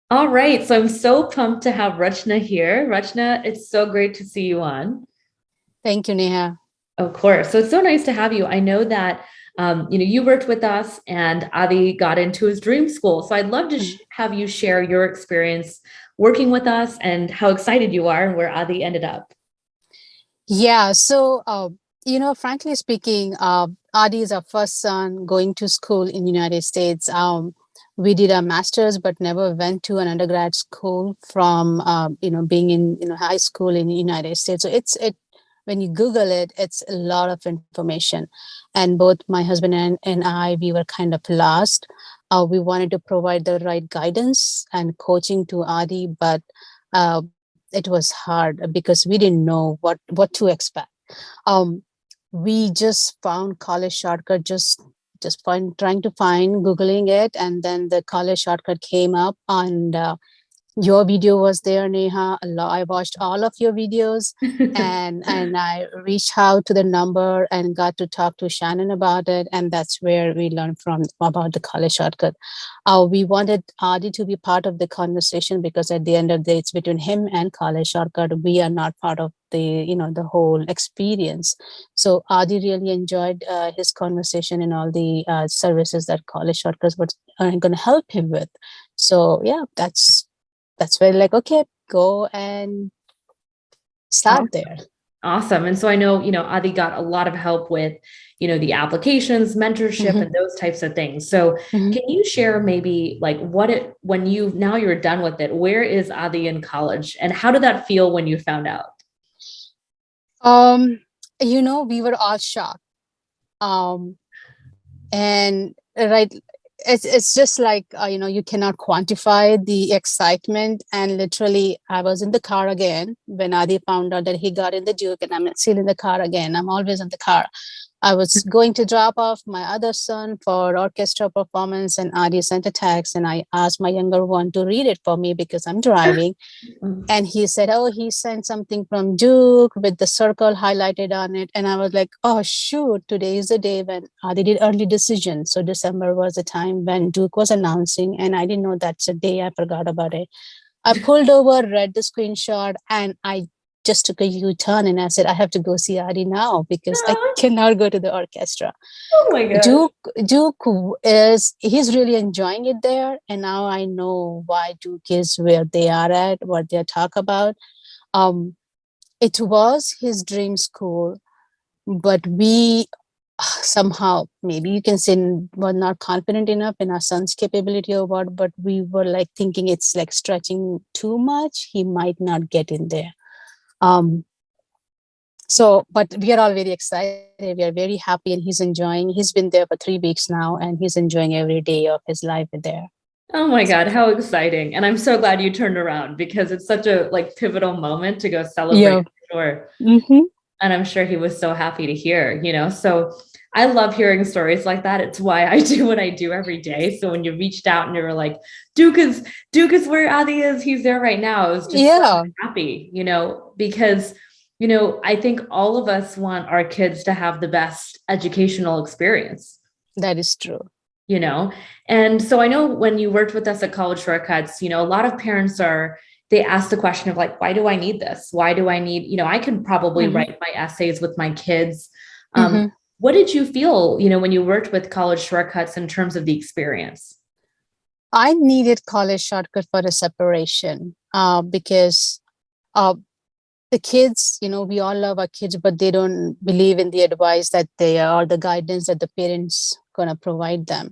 All right, so I'm so pumped to have Rachana here. Rachana, it's so great to see you on. Thank you, Neha. Of course. So it's so nice to have you. I know that you worked with us and Adi got into his dream school. So I'd love to have you share your experience working with us and how excited you are and where Adi ended up. Yeah, so frankly speaking, Adi is our first son going to school in the United States. We did our master's, but never went to an undergrad school from being in high school in the United States. So it when you Google it, it's a lot of information, and both my husband and I we were kind of lost. We wanted to provide the right guidance and coaching to Adi, but uh, it was hard because we didn't know what to expect. um we just found college shortcut, just find trying to find googling it, and then the college shortcut came up, and your video was there, Neha. I watched all of your videos, and I reached out to the number and got to talk to Shannon about it, and that's where we learned from about the college shortcut. We wanted Adi to be part of the conversation because at the end of the day, it's between him and college shortcut. We are not part of the whole experience. So Adi really enjoyed his conversation and all the services that college shortcuts were going to help him with. So yeah, that's where like, okay, go and start there. Awesome. And so I know, Adi got a lot of help with, the applications, mentorship, Mhm, and those types of things. So mhm. can you share maybe like when now you're done with it, where is Adi in college and how did that feel when you found out? um we were all shocked. um and right, it's just like, you cannot quantify the excitement. And literally I was in the car again when Adi found out that he got in the Duke, and I'm still in the car again. I'm always in the car. I was going to drop off my other son for orchestra performance, and Adi sent a text, and I asked my younger one to read it for me because I'm driving. And he said, oh, he sent something from Duke with the circle highlighted on it. And I was like, oh, shoot, today is the day when they did early decision. So December was the time when Duke was announcing. And I didn't know that's a day. I forgot about it. I pulled over, read the screenshot, and I just took a U-turn and I said, I have to go see Adi now because I cannot go to the orchestra. Oh my gosh. Duke Duke he's really enjoying it there, and now I know why Duke is where they are at, what they talk about. Um, it was his dream school, but we somehow, maybe you can say, were not confident enough in our son's capability or what, but we were like thinking it's like stretching too much. He might not get in there. Um, but we are all very excited. We are very happy, and he's enjoying. He's been there for 3 weeks now, and he's enjoying every day of his life there. Oh my So God, how exciting. And I'm so glad you turned around because it's such a like pivotal moment to go celebrate, yeah. I'm sure. Hmm. And I'm sure he was so happy to hear. So I love hearing stories like that. It's why I do what I do every day. So when you reached out and you were like, Duke is where Adi is, he's there right now. I was just so Yeah, happy, because I think all of us want our kids to have the best educational experience that is true. you know and so I know when you worked with us at College Shortcuts, a lot of parents they ask the question of like, why do I need this? Why do I need, I could probably Hmm. write my essays with my kids. Hmm. What did you feel, when you worked with College Shortcuts in terms of the experience? I needed college shortcut for a separation because uh, the kids, we all love our kids, but they don't believe in the advice that they are, or the guidance that the parents gonna provide them.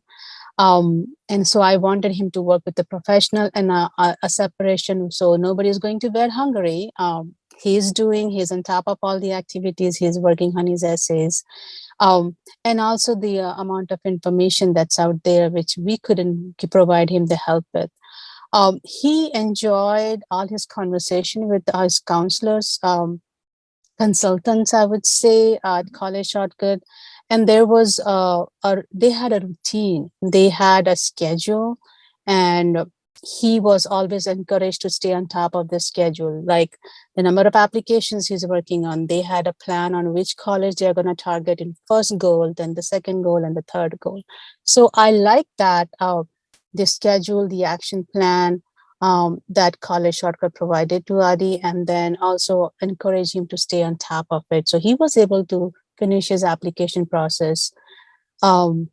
And so I wanted him to work with a professional and a separation, so nobody's going to bed hungry. He's on top of all the activities, he's working on his essays. And also the amount of information that's out there which we couldn't provide him the help with. He enjoyed all his conversation with his counselors, consultants, I would say, at College Shortcut. And there was they had a routine, they had a schedule, and he was always encouraged to stay on top of the schedule. Like the number of applications he's working on, they had a plan on which college they're going to target in first goal, then the second goal, and the third goal. So I like that, the schedule, the action plan. that college shortcut provided to Adi, and then also encourage him to stay on top of it. So he was able to finish his application process um,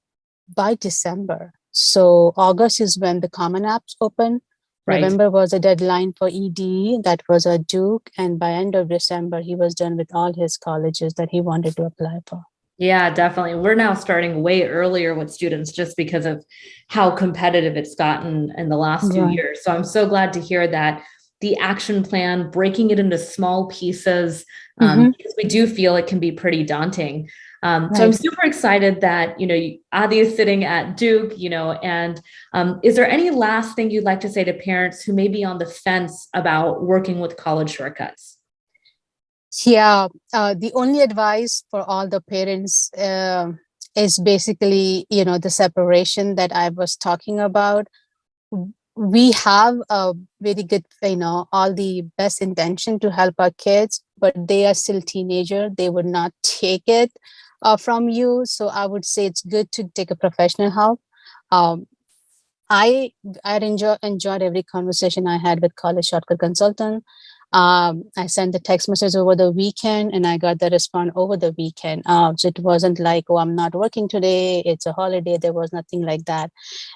by December. So August is when the Common Apps open. Right. November was a deadline for ED, that was a Duke, and by end of December, he was done with all his colleges that he wanted to apply for. Yeah, definitely. We're now starting way earlier with students just because of how competitive it's gotten in the last few Right. years. So I'm so glad to hear that the action plan, breaking it into small pieces, Mm-hmm. because we do feel it can be pretty daunting. So I'm Right. super excited that, Adi is sitting at Duke, and is there any last thing you'd like to say to parents who may be on the fence about working with college shortcuts? Yeah, the only advice for all the parents is basically, the separation that I was talking about. We have a very good, all the best intention to help our kids, but they are still teenager. They would not take it from you. So I would say it's good to take a professional help. Um, I enjoyed every conversation I had with college shortcut consultant. I sent the text message over the weekend and I got the response over the weekend. So it wasn't like, oh, I'm not working today, it's a holiday. There was nothing like that.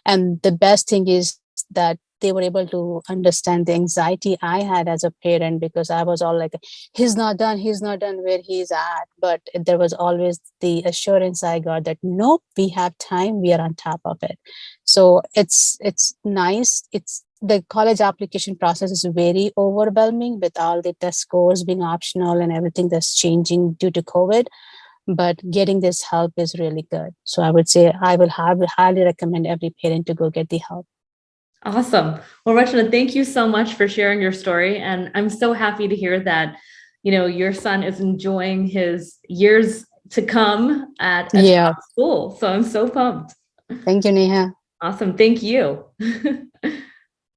And the best thing is that they were able to understand the anxiety I had as a parent, because I was all like, he's not done where he's at. But there was always the assurance I got that, nope, we have time, we are on top of it. So it's nice. It's the college application process is very overwhelming with all the test scores being optional and everything that's changing due to COVID. But getting this help is really good. So I would say I will highly recommend every parent to go get the help. Awesome. Well, Rachana, thank you so much for sharing your story. And I'm so happy to hear that, your son is enjoying his years to come at a Yeah. top school. So I'm so pumped. Thank you, Neha. Awesome. Thank you.